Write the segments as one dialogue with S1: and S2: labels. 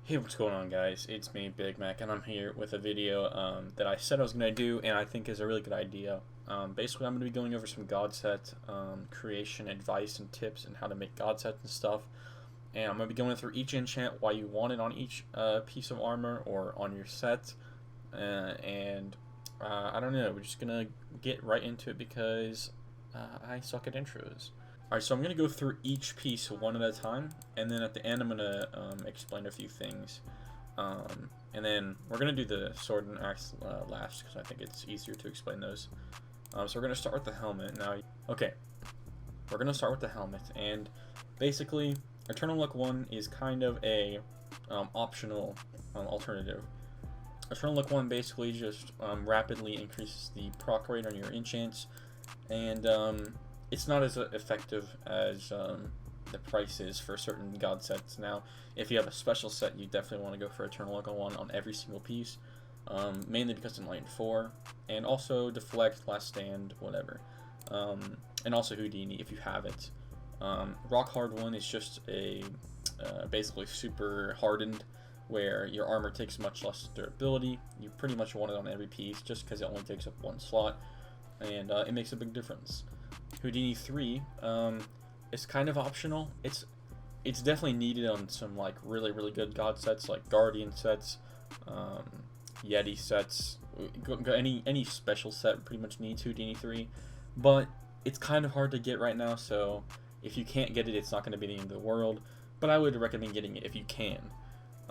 S1: Hey, what's going on, guys? It's me, Big Mac, and I'm here with a video that I said I was going to do, and I think is a really good idea. Basically, I'm going to be going over some GODSET creation advice and tips and how to make GODSET and stuff. And I'm going to be going through each enchant, why you want it on each piece of armor or on your set. I don't know, we're just going to get right into it because I suck at intros. Alright, so I'm going to go through each piece one at a time, and then at the end I'm going to explain a few things. And then we're going to do the sword and axe last, because I think it's easier to explain those. So we're going to start with the helmet. Now, okay, we're going to start with the helmet, and basically, Eternal Luck 1 is kind of a optional alternative. Eternal Luck 1 basically just rapidly increases the proc rate on your enchants, and it's not as effective as the price is for certain god sets. Now, if you have a special set, you definitely want to go for Eternal Luck 1 on every single piece, mainly because Enlightened 4, and also Deflect, Last Stand, whatever. And also Houdini if you have it. Rock Hard 1 is just a basically super hardened, where your armor takes much less durability. You pretty much want it on every piece just because it only takes up one slot, and it makes a big difference. Houdini 3 is kind of optional. It's definitely needed on some like really good god sets like Guardian sets, Yeti sets, any special set pretty much needs Houdini 3, but it's kind of hard to get right now, so if you can't get it, it's not going to be the end of the world, but I would recommend getting it if you can.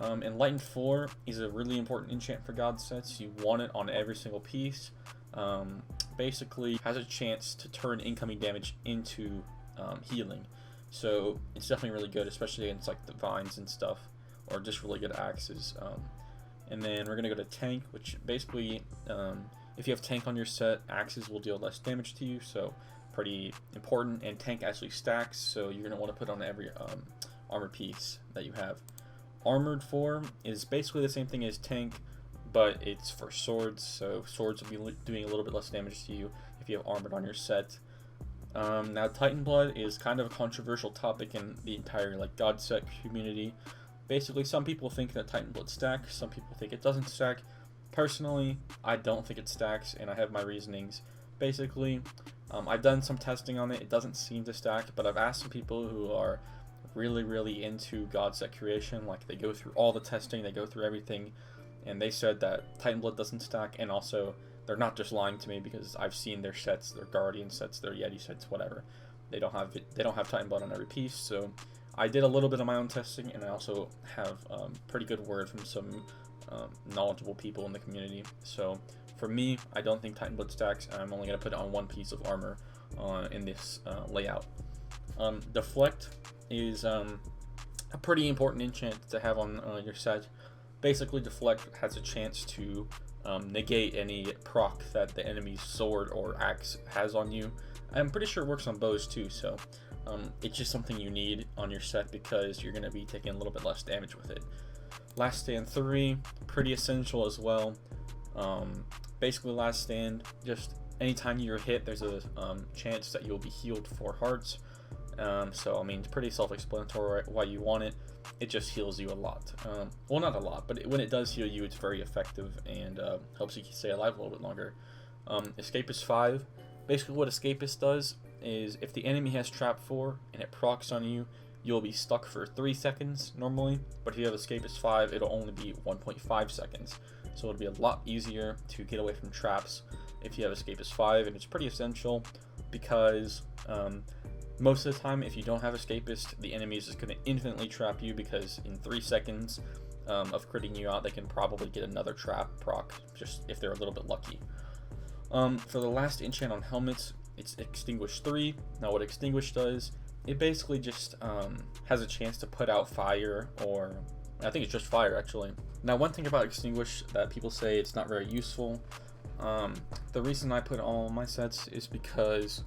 S1: Enlightened 4 is a really important enchant for god sets. You want it on every single piece. Basically has a chance to turn incoming damage into healing, so it's definitely really good, especially against like the vines and stuff, or just really good axes. And then we're gonna go to tank, which basically if you have tank on your set, axes will deal less damage to you, so pretty important. And tank actually stacks, so you're gonna want to put on every armor piece that you have. Armored 4 is basically the same thing as tank, but it's for swords, so swords will be doing a little bit less damage to you if you have armored on your set. Now, Titan Blood is kind of a controversial topic in the entire like god set community. Basically, some people think that Titan Blood stacks, some people think it doesn't stack. Personally, I don't think it stacks, and I have my reasonings. Basically, I've done some testing on it. It doesn't seem to stack, but I've asked some people who are really into god set creation, like they go through all the testing, they go through everything, and they said that Titan Blood doesn't stack. And also, they're not just lying to me, because I've seen their sets, their Guardian sets, their Yeti sets, whatever. They don't have Titan Blood on every piece. So I did a little bit of my own testing, and I also have pretty good word from some knowledgeable people in the community. So for me, I don't think Titan Blood stacks, and I'm only going to put it on one piece of armor in this layout. Deflect is a pretty important enchant to have on your set. Basically, Deflect has a chance to negate any proc that the enemy's sword or axe has on you. I'm pretty sure it works on bows too, so it's just something you need on your set because you're going to be taking a little bit less damage with it. Last Stand 3, pretty essential as well. Basically, Last Stand, just anytime you're hit, there's a chance that you'll be healed 4 hearts. So I mean, it's pretty self-explanatory why you want it. It just heals you a lot. Well, not a lot, but when it does heal you, it's very effective and helps you stay alive a little bit longer. Escapist 5. Basically, what Escapist does is if the enemy has Trap 4 and it procs on you, you'll be stuck for 3 seconds normally. But if you have Escapist 5, it'll only be 1.5 seconds. So it'll be a lot easier to get away from traps if you have Escapist 5, and it's pretty essential because most of the time, if you don't have Escapist, the enemy is just going to infinitely trap you, because in 3 seconds of critting you out, they can probably get another trap proc, just if they're a little bit lucky. For the last enchant on helmets, it's Extinguish 3. Now what Extinguish does, it basically just has a chance to put out fire, or I think it's just fire actually. Now, one thing about Extinguish that people say it's not very useful, the reason I put it on all my sets is because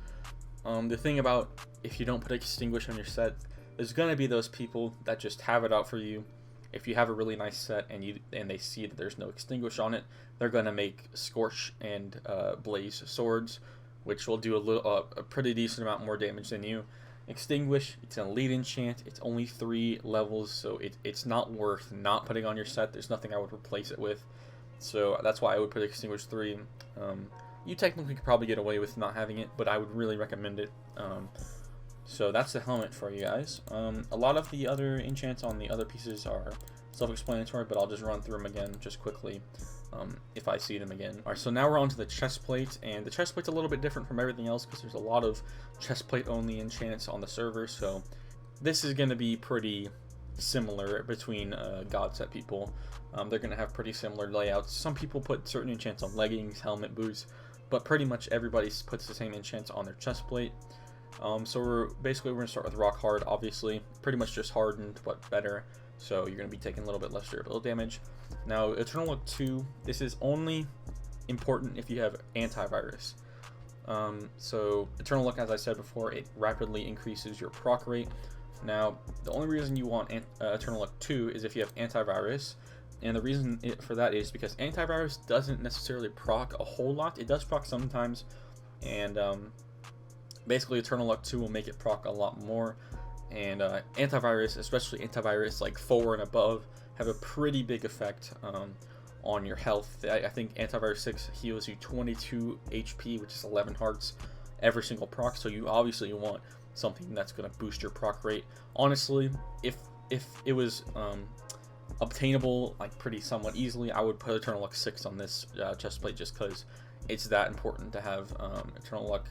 S1: the thing about if you don't put Extinguish on your set, there's going to be those people that just have it out for you. If you have a really nice set and they see that there's no Extinguish on it, they're going to make Scorch and Blaze swords, which will do a pretty decent amount more damage than you. Extinguish, it's an elite enchant, it's only 3 levels, so it's not worth not putting on your set. There's nothing I would replace it with, so that's why I would put Extinguish 3. You technically could probably get away with not having it, but I would really recommend it. So that's the helmet for you guys. A lot of the other enchants on the other pieces are self-explanatory, but I'll just run through them again just quickly if I see them again. Alright, so now we're on to the chestplate, and the chestplate's a little bit different from everything else because there's a lot of chestplate only enchants on the server, so this is going to be pretty similar between GODSET people. They're going to have pretty similar layouts. Some people put certain enchants on leggings, helmet, boots, but pretty much everybody puts the same enchants on their chestplate. So we're going to start with rock hard, obviously, pretty much just hardened but better, so you're going to be taking a little bit less durability damage. Now Eternal Look 2, this is only important if you have antivirus. So Eternal Look, as I said before, it rapidly increases your proc rate. Now the only reason you want Eternal Look 2 is if you have antivirus, and the reason for that is because antivirus doesn't necessarily proc a whole lot. It does proc sometimes, and basically Eternal Luck 2 will make it proc a lot more, and antivirus, especially antivirus like 4 and above, have a pretty big effect on your health. I think antivirus 6 heals you 22 HP, which is 11 hearts every single proc, so you obviously want something that's going to boost your proc rate. Honestly, if it was obtainable like pretty somewhat easily, I would put Eternal Luck 6 on this chestplate just because it's that important to have Eternal Luck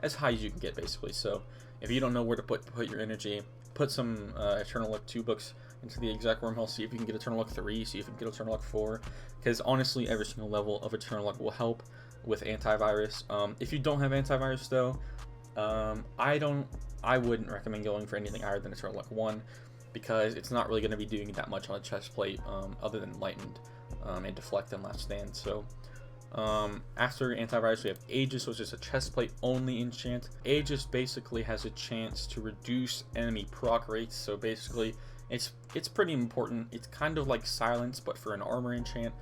S1: as high as you can get, basically. So if you don't know where to put your energy, put some Eternal Luck 2 books into the exact wormhole, see if you can get Eternal Luck 3, see if you can get Eternal Luck 4, because honestly every single level of Eternal Luck will help with antivirus. If you don't have antivirus though, I wouldn't recommend going for anything higher than Eternal Luck 1, because it's not really going to be doing that much on a chestplate other than lightened and deflect and last stand. So after antivirus we have Aegis, which is a chestplate only enchant. Aegis basically has a chance to reduce enemy proc rates, so basically it's pretty important. It's kind of like Silence but for an armor enchant.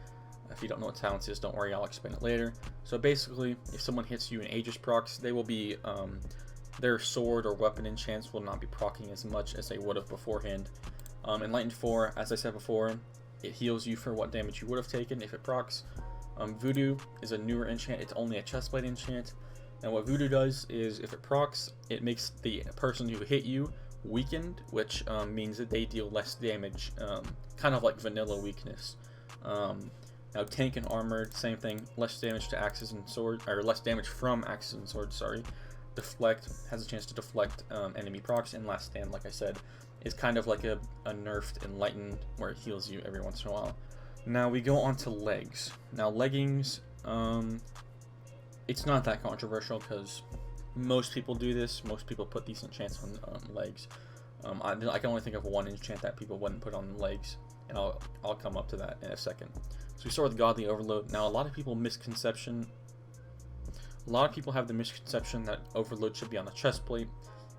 S1: If you don't know what Silence is, don't worry, I'll explain it later. So basically if someone hits you in Aegis procs, they will be their sword or weapon enchants will not be proccing as much as they would have beforehand. Enlightened 4, as I said before, it heals you for what damage you would have taken if it procs. Voodoo is a newer enchant. It's only a chestplate enchant, and what Voodoo does is if it procs, it makes the person who hit you weakened, which means that they deal less damage, kind of like vanilla weakness. Now tank and armored, same thing, less damage to axes and swords, or less damage from axes and swords, sorry. Deflect has a chance to deflect enemy procs, and last stand, like I said, is kind of like a nerfed enlightened where it heals you every once in a while. Now we go on to legs. Now leggings, it's not that controversial because most people do this. Most people put these enchants on legs. I can only think of one enchant that people wouldn't put on legs, and I'll come up to that in a second. So we start with Godly Overload. Now a lot of people have the misconception that Overload should be on the chestplate,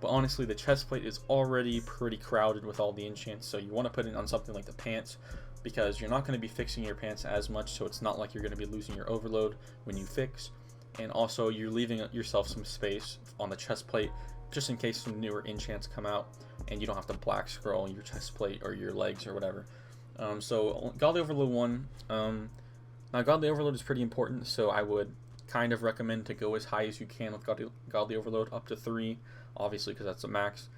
S1: but honestly the chestplate is already pretty crowded with all the enchants, so you want to put it on something like the pants, because you're not going to be fixing your pants as much, so it's not like you're going to be losing your overload when you fix, and also you're leaving yourself some space on the chestplate just in case some newer enchants come out and you don't have to black scroll your chestplate or your legs or whatever. So Godly Overload 1, now Godly Overload is pretty important, so I would kind of recommend to go as high as you can with Godly Overload, up to 3, obviously, because that's the max.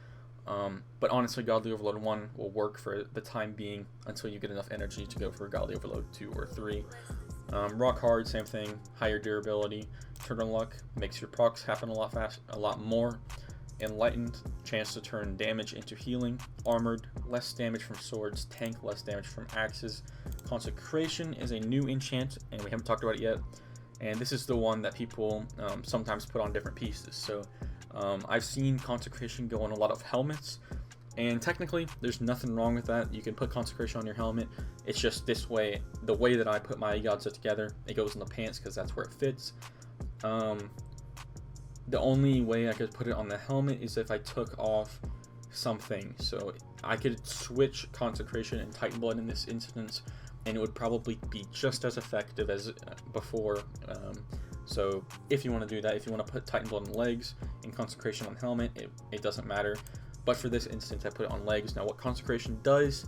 S1: But honestly, Godly Overload 1 will work for the time being until you get enough energy to go for Godly Overload 2 or 3. Rock Hard, same thing, higher durability. Eternal Luck makes your procs happen a lot more. Enlightened, chance to turn damage into healing. Armored, less damage from swords. Tank, less damage from axes. Consecration is a new enchant, and we haven't talked about it yet. And this is the one that people sometimes put on different pieces. So I've seen Consecration go on a lot of helmets, and technically there's nothing wrong with that. You can put Consecration on your helmet. It's just this way, the way that I put my GODSET together, it goes in the pants because that's where it fits. The only way I could put it on the helmet is if I took off something. So I could switch Consecration and Titan Blood in this instance, and it would probably be just as effective as before. So if you want to do that, if you want to put Titan Blood on the legs, and consecration on helmet, it doesn't matter. But for this instance, I put it on legs. Now what consecration does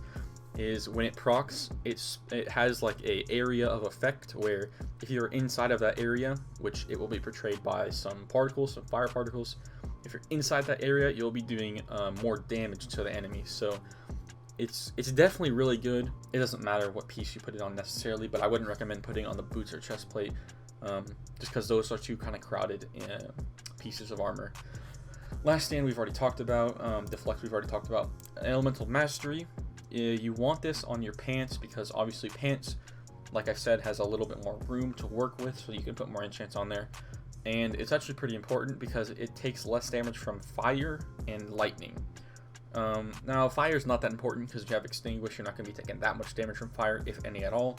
S1: is when it procs, it has like a area of effect where if you're inside of that area, which it will be portrayed by some particles, some fire particles, if you're inside that area, you'll be doing more damage to the enemy. So it's definitely really good. It doesn't matter what piece you put it on necessarily, but I wouldn't recommend putting on the boots or chest plate, just because those are two kind of crowded pieces of armor. Last stand we've already talked about, deflect we've already talked about. Elemental mastery, you want this on your pants because obviously pants, like I said, has a little bit more room to work with, so you can put more enchants on there. And it's actually pretty important because it takes less damage from fire and lightning. Now fire is not that important because if you have extinguish, you're not going to be taking that much damage from fire, if any at all.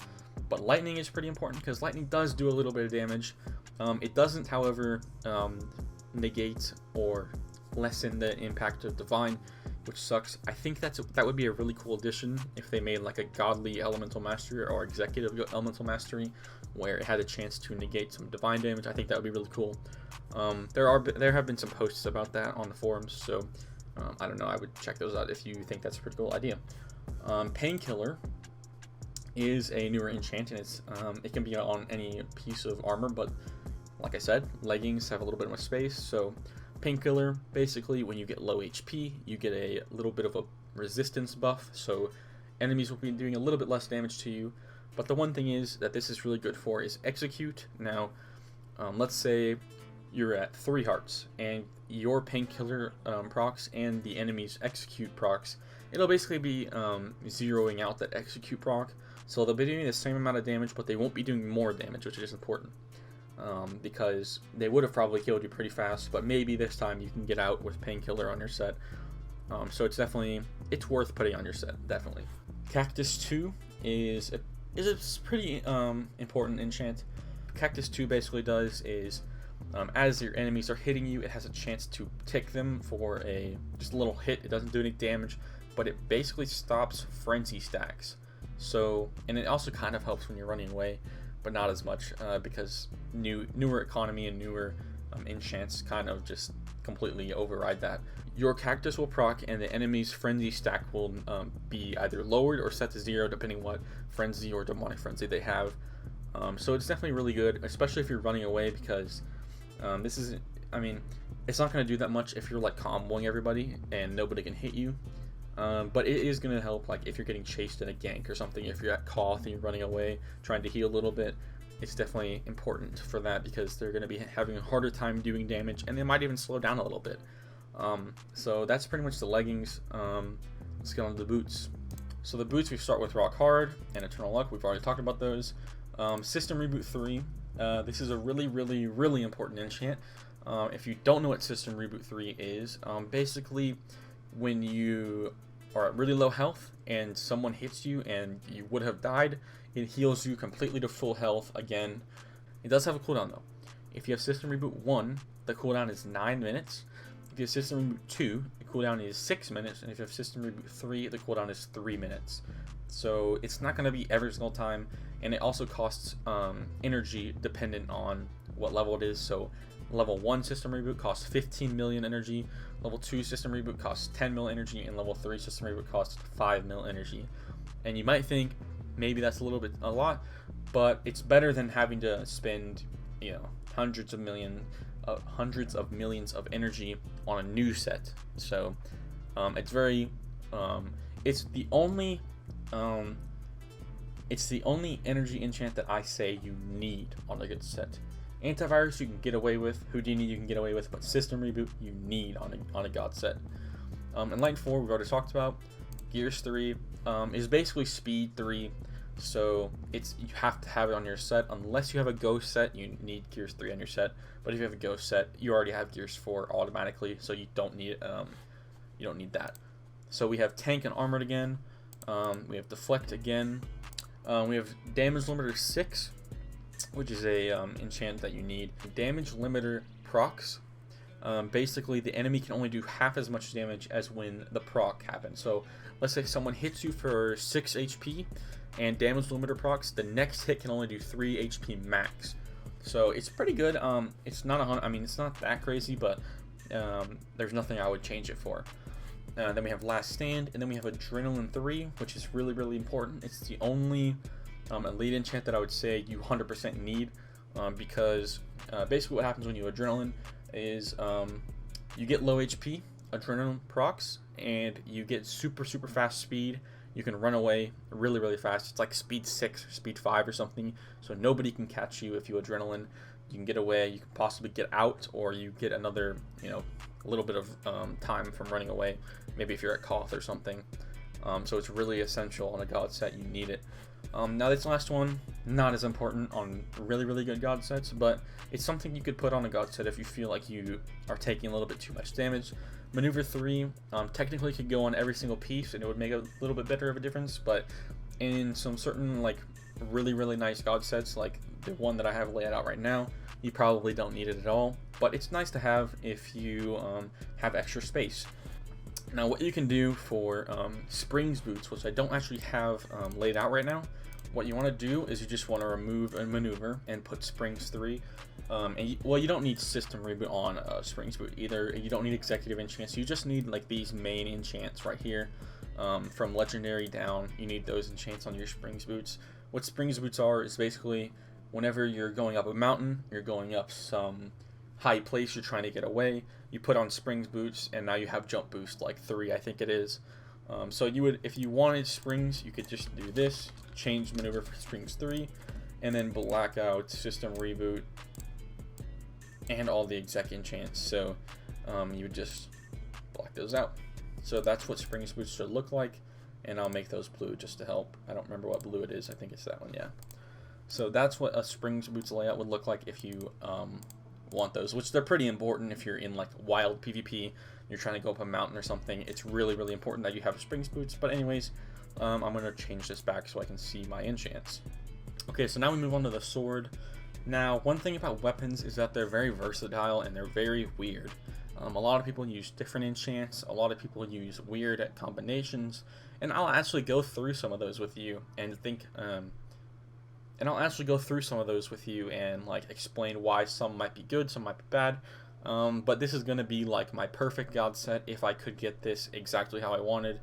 S1: But lightning is pretty important because lightning does do a little bit of damage. It doesn't, however, negate or lessen the impact of divine, which sucks. I think that would be a really cool addition if they made like a godly elemental mastery or executive elemental mastery where it had a chance to negate some divine damage. I think that would be really cool. There have been some posts about that on the forums, so I don't know, I would check those out if you think that's a pretty cool idea. Painkiller is a newer enchant, and it can be on any piece of armor, but like I said, leggings have a little bit more space. So Painkiller, basically when you get low HP, you get a little bit of a resistance buff, so enemies will be doing a little bit less damage to you. But the one thing is that this is really good for is execute. Now let's say you're at 3 hearts and your Painkiller procs and the enemy's execute procs, it'll basically be zeroing out that execute proc, so they'll be doing the same amount of damage, but they won't be doing more damage, which is important. Because they would have probably killed you pretty fast, but maybe this time you can get out with Painkiller on your set. So it's worth putting on your set, definitely. Cactus 2 is a pretty important enchant. Cactus 2 basically does is as your enemies are hitting you, it has a chance to tick them for just a little hit. It doesn't do any damage, but it basically stops frenzy stacks. So, and it also kind of helps when you're running away, but not as much because newer economy and newer enchants kind of just completely override that. Your cactus will proc and the enemy's frenzy stack will be either lowered or set to 0 depending what frenzy or demonic frenzy they have. So it's definitely really good, especially if you're running away, because this isn't, I mean, it's not going to do that much if you're like comboing everybody and nobody can hit you. But it is going to help, like if you're getting chased in a gank or something, if you're at Koth and you're running away trying to heal a little bit, it's definitely important for that because they're going to be having a harder time doing damage, and they might even slow down a little bit. So that's pretty much the leggings. Let's get on to the boots. So the boots, we start with Rock Hard and Eternal Luck. We've already talked about those. System Reboot 3. This is a really important enchant. If you don't know what System Reboot 3 is, basically when you are at really low health and someone hits you and you would have died, it heals you completely to full health again. It does have a cooldown though. If you have System Reboot 1, the cooldown is 9 minutes. If you have System Reboot 2, the cooldown is 6 minutes, and if you have System Reboot 3, the cooldown is 3 minutes. So it's not going to be every single time, and it also costs energy dependent on what level it is. So level 1 System Reboot costs 15 million energy, level 2 System Reboot costs 10 mil energy, and level 3 System Reboot costs 5 mil energy. And you might think maybe that's a lot, but it's better than having to spend, you know, hundreds of millions of energy on a new set. So it's very it's the only energy enchant that I say you need on a good set. Antivirus you can get away with, Houdini you can get away with, but System Reboot you need on a god set. And Light 4 we've already talked about. Gears 3 is basically Speed 3, so you have to have it on your set. Unless you have a Ghost set, you need Gears 3 on your set. But if you have a Ghost set, you already have Gears 4 automatically, so you don't need that. So we have Tank and Armored again. We have Deflect again. We have Damage Limiter 6, which is a enchant that you need. Damage Limiter procs. Basically, the enemy can only do half as much damage as when the proc happens. So let's say someone hits you for 6 HP and Damage Limiter procs, the next hit can only do 3 HP max. So it's pretty good. It's not it's not that crazy, but there's nothing I would change it for. Then we have Last Stand, and then we have Adrenaline 3, which is really, really important. It's the only elite enchant that I would say you 100% need, because basically what happens when you Adrenaline is you get low HP, Adrenaline procs, and you get super, super fast speed. You can run away really, really fast. It's like speed 6 or speed 5 or something, so nobody can catch you if you Adrenaline. You can get away, you can possibly get out, or you get another, a little bit of time from running away, maybe if you're at Koth or something. So it's really essential on a god set. You need it. Now this last one, not as important on really, really good god sets, but it's something you could put on a god set if you feel like you are taking a little bit too much damage. Maneuver 3 technically could go on every single piece and it would make a little bit better of a difference, but in some certain like really, really nice god sets, like the one that I have laid out right now, you probably don't need it at all, but it's nice to have if you have extra space. Now what you can do for Springs boots, which I don't actually have laid out right now, what you want to do is you just want to remove a maneuver and put Springs 3. Well, you don't need system reboot on Springs boot either. You don't need executive enchants. You just need like these main enchants right here, from legendary down. You need those enchants on your Springs boots. What Springs boots are is basically whenever you're going up a mountain, you're going up some high place, you're trying to get away, you put on Springs boots, and now you have jump boost like 3, I think it is. So you would, if you wanted Springs, you could just do this, change maneuver for Springs 3, and then black out system reboot and all the exec enchants. So you would just black those out. So that's what Springs boots should look like, and I'll make those blue just to help. I don't remember what blue it is. I think it's that one, yeah. So that's what a Springs boots layout would look like if you want those, which they're pretty important if you're in like wild PvP, you're trying to go up a mountain or something. It's really, really important that you have Springs boots. But anyways, I'm going to change this back so I can see my enchants. Okay, so now we move on to the sword. Now, one thing about weapons is that they're very versatile and they're very weird. A lot of people use different enchants, a lot of people use weird combinations, and I'll actually go through some of those with you and like explain why some might be good, some might be bad. But this is going to be like my perfect god set if I could get this exactly how I wanted.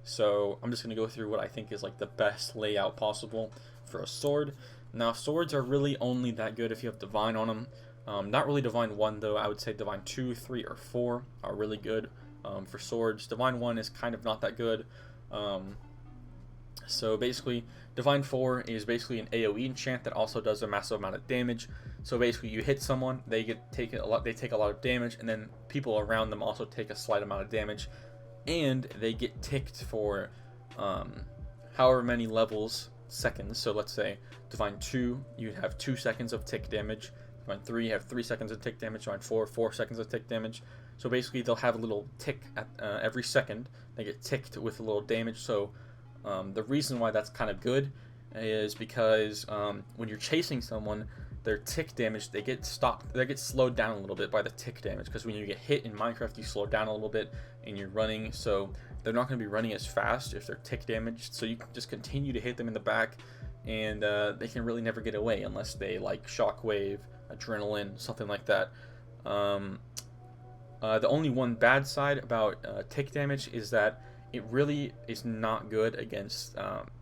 S1: So I'm just going to go through what I think is like the best layout possible for a sword. Now swords are really only that good if you have Divine on them. Not really Divine 1 though. I would say Divine 2, 3, or 4 are really good for swords. Divine 1 is kind of not that good. So basically, Divine 4 is basically an AoE enchant that also does a massive amount of damage. So basically, you hit someone, they take a lot of damage, and then people around them also take a slight amount of damage, and they get ticked for however many seconds. So let's say Divine 2, you have 2 seconds of tick damage. Divine 3, you have 3 seconds of tick damage. Divine 4, 4 seconds of tick damage. So basically, they'll have a little tick at every second. They get ticked with a little damage. So the reason why that's kind of good is because when you're chasing someone, their tick damage, they get slowed down a little bit by the tick damage, because when you get hit in Minecraft, you slow down a little bit and you're running, so they're not going to be running as fast if they're tick damaged, so you can just continue to hit them in the back, and they can really never get away unless they like Shockwave, Adrenaline, something like that. The only one bad side about tick damage is that it really is not good against,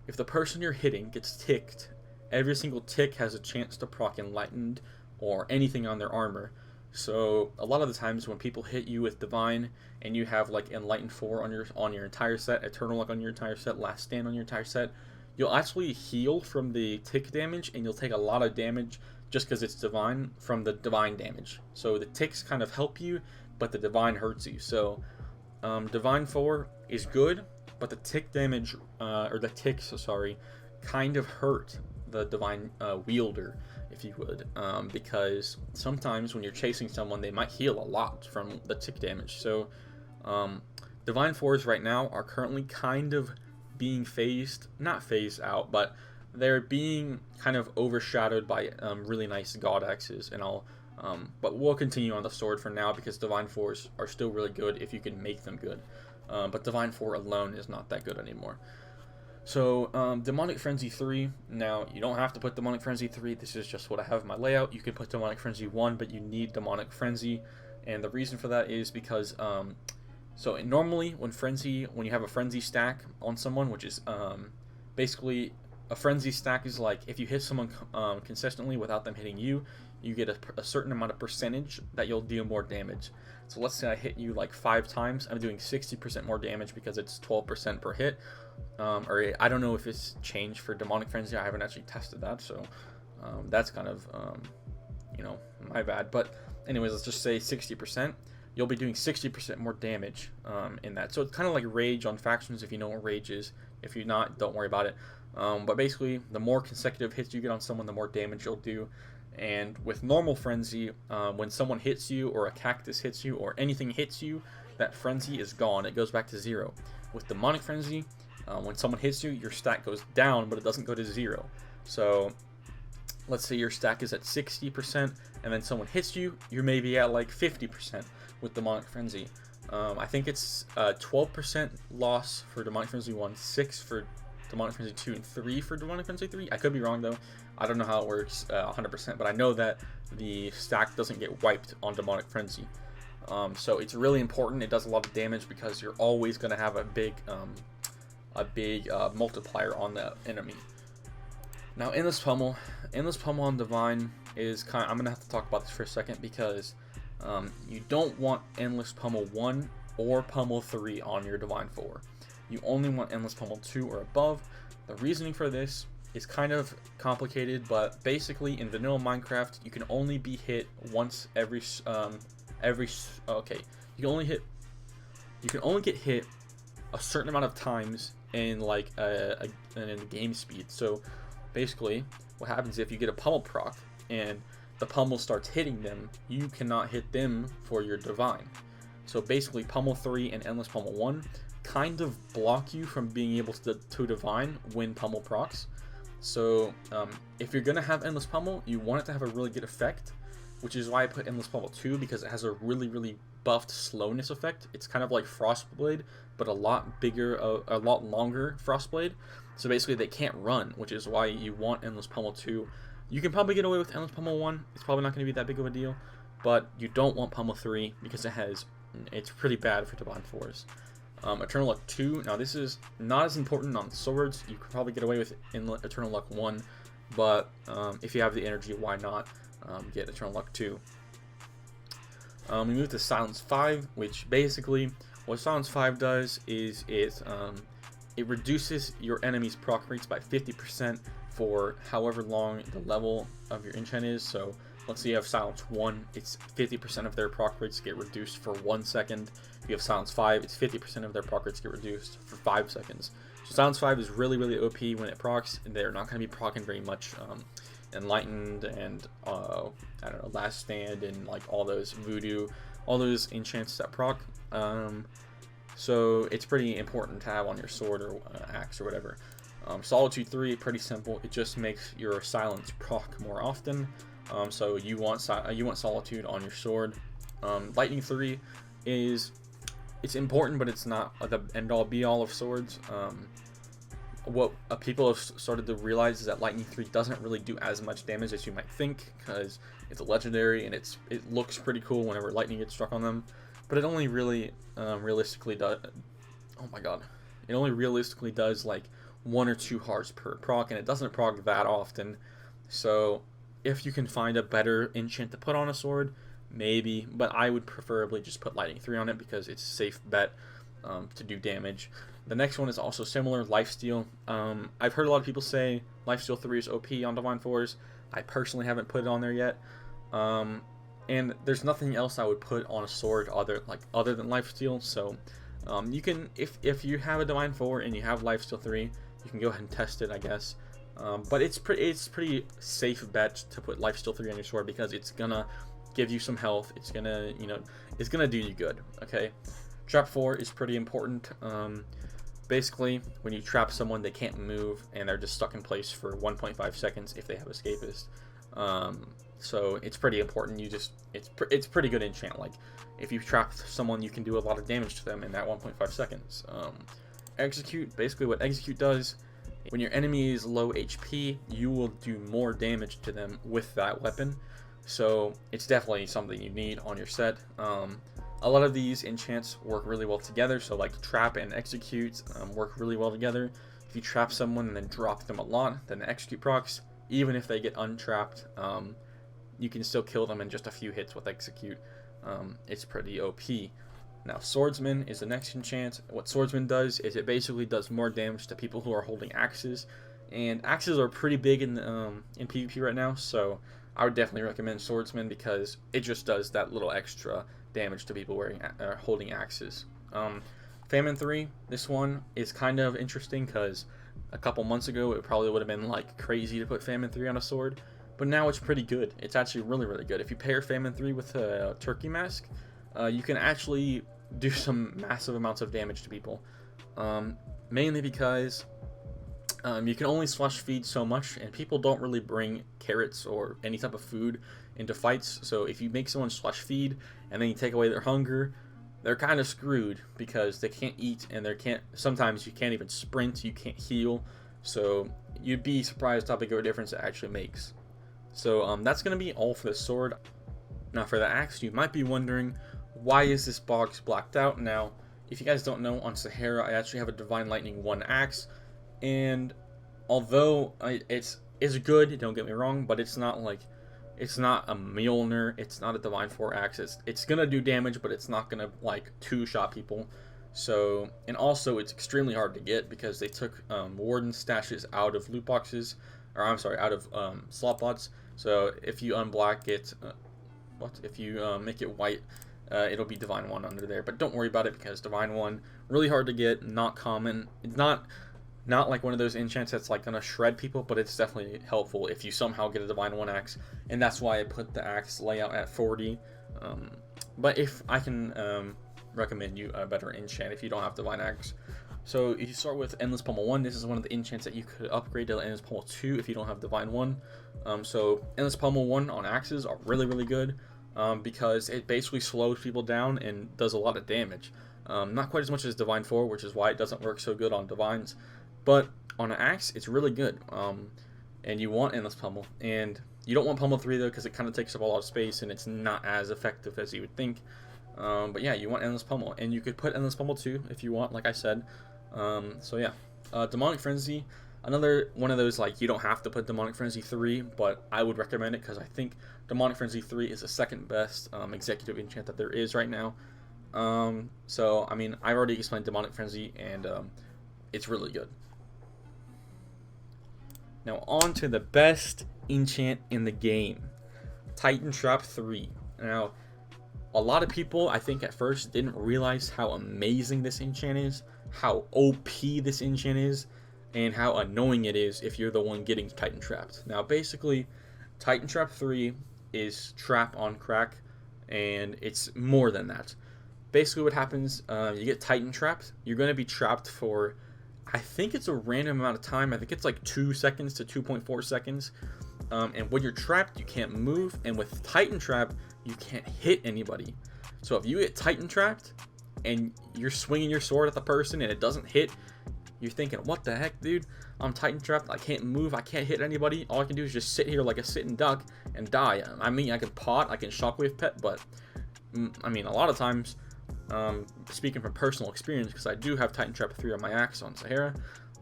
S1: if the person you're hitting gets ticked, every single tick has a chance to proc Enlightened or anything on their armor. So a lot of the times when people hit you with Divine and you have like Enlightened 4 on your entire set, Eternal Luck on your entire set, Last Stand on your entire set, you'll actually heal from the tick damage, and you'll take a lot of damage just because it's Divine from the Divine damage. So the ticks kind of help you, but the Divine hurts you. So Divine 4 is good, but the tick damage, or the ticks, sorry, kind of hurt the Divine wielder, if you would, because sometimes when you're chasing someone, they might heal a lot from the tick damage. So Divine 4s right now are currently kind of being not phased out, but they're being kind of overshadowed by really nice God Axes, and but we'll continue on the sword for now because Divine 4s are still really good if you can make them good. But Divine 4 alone is not that good anymore. So, Demonic Frenzy 3, now, you don't have to put Demonic Frenzy 3, this is just what I have in my layout. You can put Demonic Frenzy 1, but you need Demonic Frenzy. And the reason for that is because so normally when you have a frenzy stack on someone, which is basically a frenzy stack is like if you hit someone consistently without them hitting you, you get a certain amount of percentage that you'll deal more damage. So let's say I hit you like 5 times, I'm doing 60% more damage because it's 12% per hit. Or I don't know if it's changed for Demonic Frenzy. I haven't actually tested that, so that's kind of my bad. But anyways, let's just say 60%. You'll be doing 60% more damage in that. So it's kind of like Rage on factions, if you know what Rage is. If you're not, don't worry about it. But basically, the more consecutive hits you get on someone, the more damage you'll do. And with normal Frenzy, when someone hits you, or a cactus hits you, or anything hits you, that Frenzy is gone. It goes back to 0. With Demonic Frenzy, when someone hits you, your stack goes down, but it doesn't go to 0. So let's say your stack is at 60%, and then someone hits you, you're maybe at like 50% with Demonic Frenzy. I think it's 12% loss for Demonic Frenzy 1, 6 for Demonic Frenzy 2, and 3 for Demonic Frenzy 3. I could be wrong though. I don't know how it works 100%, but I know that the stack doesn't get wiped on Demonic Frenzy. So it's really important. It does a lot of damage because you're always going to have a big multiplier on the enemy. Now Endless Pummel on Divine is I'm going to have to talk about this for a second because you don't want Endless Pummel 1 or Pummel 3 on your Divine 4. You only want Endless Pummel 2 or above. The reasoning for this is kind of complicated, but basically in vanilla Minecraft, you can only be hit once every you can only get hit a certain amount of times in like in game speed. So basically, what happens if you get a pummel proc and the pummel starts hitting them, you cannot hit them for your Divine. So basically, Pummel 3 and Endless Pummel 1 kind of block you from being able to Divine when pummel procs. So if you're going to have Endless Pummel, you want it to have a really good effect, which is why I put Endless Pummel 2, because it has a really, really buffed slowness effect. It's kind of like Frostblade, but a lot bigger, a lot longer Frostblade. So basically they can't run, which is why you want Endless Pummel 2. You can probably get away with Endless Pummel 1. It's probably not going to be that big of a deal, but you don't want Pummel 3 because it's pretty bad for Divine 4s. Eternal Luck 2, now this is not as important on swords. You could probably get away with Eternal Luck 1, but if you have the energy, why not get Eternal Luck 2. We move to Silence 5, which basically, what Silence 5 does is it reduces your enemy's proc rates by 50% for however long the level of your enchant is. So let's say you have Silence 1, it's 50% of their proc rates get reduced for 1 second. If you have Silence 5, it's 50% of their proc rates get reduced for 5 seconds. So Silence 5 is really, really OP when it procs, and they're not going to be proccing very much. Enlightened and I don't know, Last Stand and like all those Voodoo, all those enchants that proc. So it's pretty important to have on your sword or axe or whatever. Solitude 3, pretty simple. It just makes your silence proc more often. So you want Solitude on your sword. Lightning 3 it's important, but it's not the end-all be-all of swords. What people have started to realize is that Lightning 3 doesn't really do as much damage as you might think, because it's a legendary and it looks pretty cool whenever lightning gets struck on them, but it only really realistically does. Oh my god! It only realistically does like 1 or 2 hearts per proc, and it doesn't proc that often. So if you can find a better enchant to put on a sword, maybe, but I would preferably just put Lightning 3 on it because it's a safe bet to do damage. The next one is also similar, Lifesteal. I've heard a lot of people say Lifesteal 3 is OP on Divine 4s. I personally haven't put it on there yet. And there's nothing else I would put on a sword other than Lifesteal. So you can, if you have a Divine 4 and you have Lifesteal 3, you can go ahead and test it, I guess. But it's pretty safe bet to put Lifesteal 3 on your sword because it's gonna give you some health. It's gonna do you good. Okay. Trap 4 is pretty important. Basically, when you trap someone, they can't move and they're just stuck in place for 1.5 seconds if they have Escapist. So it's pretty important. It's pretty good enchant. Like if you trap someone, you can do a lot of damage to them in that 1.5 seconds. Execute, basically what Execute does, when your enemy is low HP, you will do more damage to them with that weapon. So it's definitely something you need on your set. A lot of these enchants work really well together, so like trap and execute work really well together. If you trap someone and then drop them a lot, then the execute procs, even if they get untrapped, you can still kill them in just a few hits with execute. It's pretty OP. Now swordsman is the next enchant. What swordsman does is it basically does more damage to people who are holding axes, and axes are pretty big in PvP right now, so I would definitely recommend swordsman because it just does that little extra damage to people holding axes. Famine 3, this one is kind of interesting because a couple months ago it probably would have been like crazy to put Famine 3 on a sword, but now it's pretty good. It's actually really, really good. If you pair Famine 3 with a turkey mask, you can actually do some massive amounts of damage to people, mainly because you can only slush feed so much, and people don't really bring carrots or any type of food into fights. So if you make someone slush feed and then you take away their hunger, they're kind of screwed because they can't eat, and sometimes you can't even sprint, you can't heal. So you'd be surprised how big of a difference it actually makes. So that's going to be all for the sword. Now for the axe, you might be wondering, why is this box blacked out? Now, if you guys don't know, on Sahara I actually have a Divine Lightning 1 axe, and although it's good, don't get me wrong, but it's not a Mjolnir, it's not a Divine 4 axe. It's gonna do damage, but it's not gonna like two-shot people. So, and also it's extremely hard to get because they took warden stashes out of loot boxes, or I'm sorry, out of slot bots. So if you unblock it, if you make it white, it'll be Divine 1 under there. But don't worry about it because Divine 1, really hard to get, not common. It's not like one of those enchants that's like gonna shred people, but it's definitely helpful if you somehow get a Divine 1 axe, and that's why I put the axe layout at 40. But if I can recommend you a better enchant if you don't have Divine Axe. So if you start with Endless Pummel 1, this is one of the enchants that you could upgrade to Endless Pummel 2 if you don't have Divine 1. So Endless Pummel 1 on axes are really, really good because it basically slows people down and does a lot of damage. Not quite as much as Divine 4, which is why it doesn't work so good on Divines. But on an axe, it's really good, and you want Endless Pummel. And you don't want Pummel 3, though, because it kind of takes up a lot of space, and it's not as effective as you would think. But yeah, you want Endless Pummel, and you could put Endless Pummel 2 if you want, like I said. So yeah, Demonic Frenzy, another one of those, like, you don't have to put Demonic Frenzy 3, but I would recommend it, because I think Demonic Frenzy 3 is the second best executive enchant that there is right now. So, I mean, I've already explained Demonic Frenzy, and it's really good. Now on to the best enchant in the game, Titan Trap 3. Now, a lot of people, I think at first, didn't realize how amazing this enchant is, how OP this enchant is, and how annoying it is if you're the one getting Titan Trapped. Now basically, Titan Trap 3 is trap on crack, and it's more than that. Basically what happens, you get Titan Trapped, you're going to be trapped for, I think it's a random amount of time. I think it's like 2 seconds to 2.4 seconds. And when you're trapped, you can't move. And with Titan Trap, you can't hit anybody. So if you get Titan Trapped and you're swinging your sword at the person and it doesn't hit, you're thinking, what the heck, dude? I'm Titan Trapped. I can't move. I can't hit anybody. All I can do is just sit here like a sitting duck and die. I mean, I can pot. I can shockwave pet. But, I mean, a lot of times, speaking from personal experience, because I do have Titan Trap 3 on my axe on Sahara,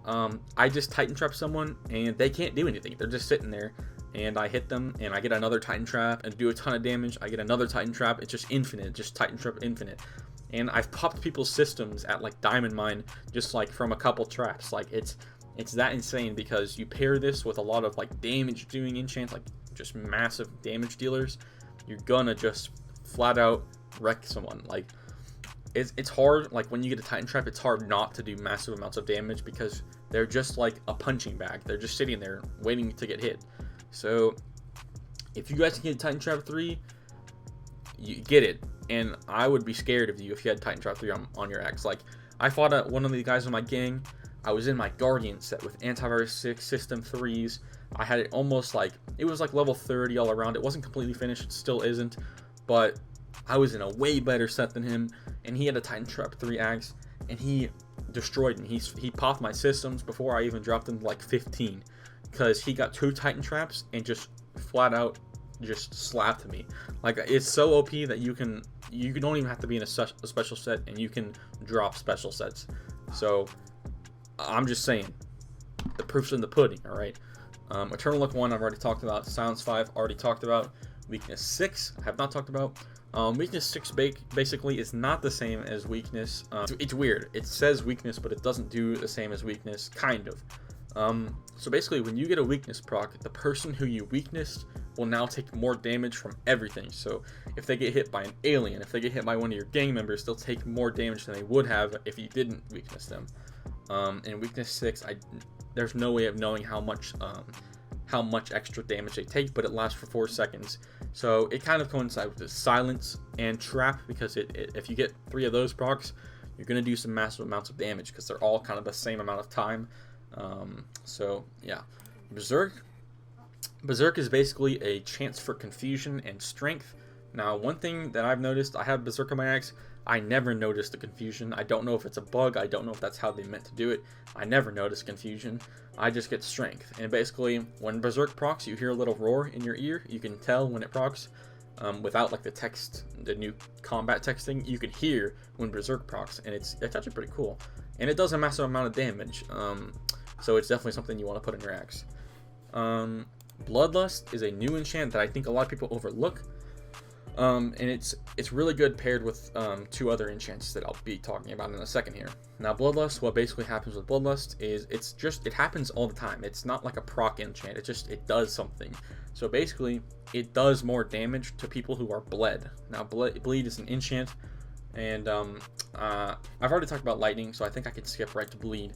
S1: I just Titan Trap someone and they can't do anything. They're just sitting there, and I hit them and I get another Titan Trap and do a ton of damage. I get another Titan Trap. It's just infinite, just Titan Trap infinite. And I've popped people's systems at like Diamond Mine just like from a couple traps. Like it's that insane because you pair this with a lot of like damage doing enchants, like just massive damage dealers. You're gonna just flat out wreck someone. Like it's hard, like when you get a Titan Trap, it's hard not to do massive amounts of damage because they're just like a punching bag. They're just sitting there waiting to get hit. So if you guys can get Titan Trap 3, you get it. And I would be scared of you if you had Titan Trap 3 on your axe. Like, I fought one of the guys in my gang. I was in my Guardian set with Antivirus 6, System 3s. I had it almost like, it was like level 30 all around. It wasn't completely finished, it still isn't. But I was in a way better set than him. And he had a Titan Trap 3 axe. And he destroyed me. He popped my systems before I even dropped him to like 15. Because he got 2 Titan Traps and just flat out just slapped me. Like, it's so OP that you don't even have to be in a special set, and you can drop special sets. So I'm just saying, the proof's in the pudding. All right. Eternal Luck 1 I've already talked about. Silence 5 already talked about. Weakness 6 I have not talked about. Weakness 6 basically is not the same as weakness. It's weird. It says weakness, but it doesn't do the same as weakness, kind of. So basically, when you get a weakness proc, the person who you weaknessed will now take more damage from everything. So if they get hit by an alien, if they get hit by one of your gang members, they'll take more damage than they would have if you didn't weakness them. In weakness 6, there's no way of knowing how much extra damage they take, but it lasts for 4 seconds. So it kind of coincides with the silence and trap, because if you get 3 of those procs, you're going to do some massive amounts of damage, because they're all kind of the same amount of time. So yeah, Berserk is basically a chance for confusion and strength. Now, one thing that I've noticed, I have Berserk on my axe, I never noticed the confusion. I don't know if it's a bug, I don't know if that's how they meant to do it. I never notice confusion. I just get strength. And basically, when Berserk procs, you hear a little roar in your ear. You can tell when it procs. Without like the text, the new combat texting, you can hear when Berserk procs, and it's actually pretty cool. And it does a massive amount of damage. So it's definitely something you want to put in your axe. Bloodlust is a new enchant that I think a lot of people overlook. And it's really good paired with 2 other enchants that I'll be talking about in a second here. Now, Bloodlust, what basically happens with Bloodlust is it happens all the time. It's not like a proc enchant. It does something. So basically, it does more damage to people who are bled. Now, bleed is an enchant, and I've already talked about lightning, so I think I can skip right to bleed.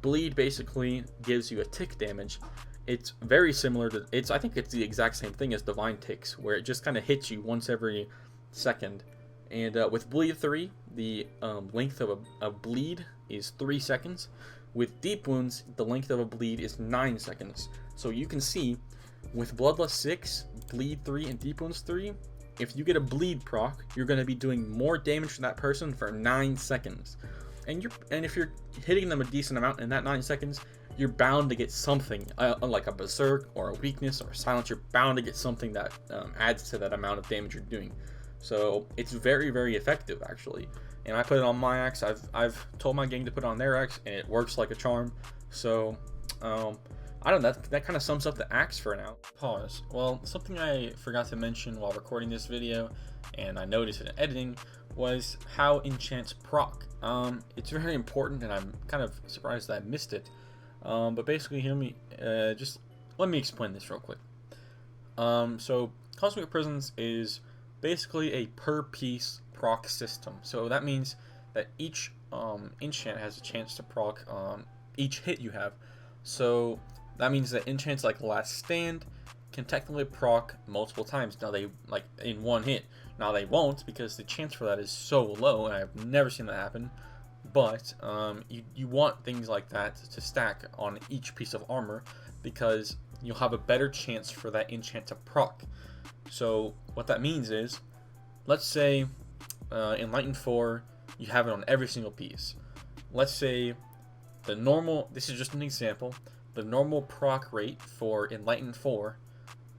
S1: Bleed basically gives you a tick damage. It's very similar to, I think it's the exact same thing as Divine Ticks, where it just kind of hits you once every second. And with Bleed 3, the length of a bleed is 3 seconds. With Deep Wounds, the length of a bleed is 9 seconds. So you can see, with Bloodlust 6, Bleed 3, and Deep Wounds 3, if you get a bleed proc, you're going to be doing more damage to that person for 9 seconds. And if you're hitting them a decent amount in that 9 seconds, you're bound to get something, like a Berserk or a weakness or a silence. You're bound to get something that adds to that amount of damage you're doing. So it's very, very effective, actually. And I put it on my axe. I've told my gang to put it on their axe, and it works like a charm. So I don't know, that kind of sums up the axe for now. Pause. Well, something I forgot to mention while recording this video, and I noticed in editing, was how enchants proc. It's very important, and I'm kind of surprised that I missed it. But basically, just let me explain this real quick. So Cosmic Prisons is basically a per piece proc system. So that means that each enchant has a chance to proc each hit you have. So that means that enchants like Last Stand can technically proc multiple times. Now they, like, in one hit. Now they won't, because the chance for that is so low, and I've never seen that happen. But you want things like that to stack on each piece of armor, because you'll have a better chance for that enchant to proc. So what that means is, let's say in Enlightened 4 you have it on every single piece. Let's say the normal, this is just an example, the normal proc rate for Enlightened 4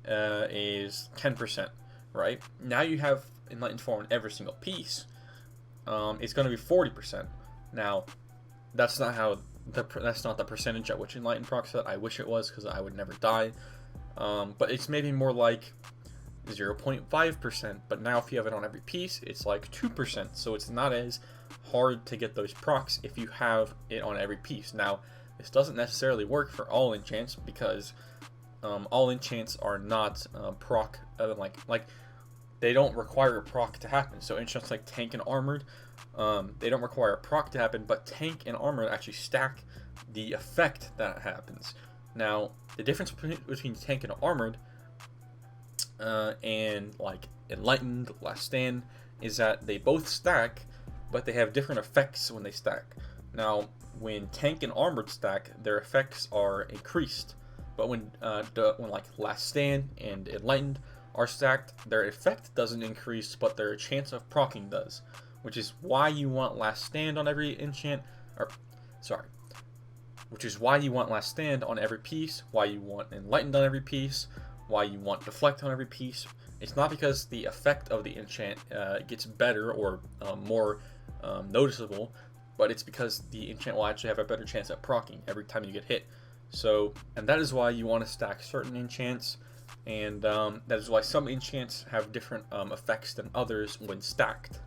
S1: is 10%, right? Now you have Enlightened 4 on every single piece. It's going to be 40%. Now, that's not the percentage at which Enlightened procs it. I wish it was, because I would never die. But it's maybe more like 0.5%. But now if you have it on every piece, it's like 2%. So it's not as hard to get those procs if you have it on every piece. Now, this doesn't necessarily work for all enchants, because all enchants are not proc, like they don't require a proc to happen. So enchants like Tank and Armored, they don't require a proc to happen, but Tank and Armored actually stack the effect that happens. Now, the difference between Tank and Armored and like Enlightened, Last Stand, is that they both stack, but they have different effects when they stack. Now, when Tank and Armored stack, their effects are increased, but when like Last Stand and Enlightened are stacked, their effect doesn't increase, but their chance of proccing does, which is why you want Last Stand on every enchant, which is why you want Last Stand on every piece, why you want Enlightened on every piece, why you want deflect on every piece. It's not because the effect of the enchant gets better or more noticeable, but it's because the enchant will actually have a better chance at proccing every time you get hit. So, and that is why you want to stack certain enchants, and that is why some enchants have different effects than others when stacked.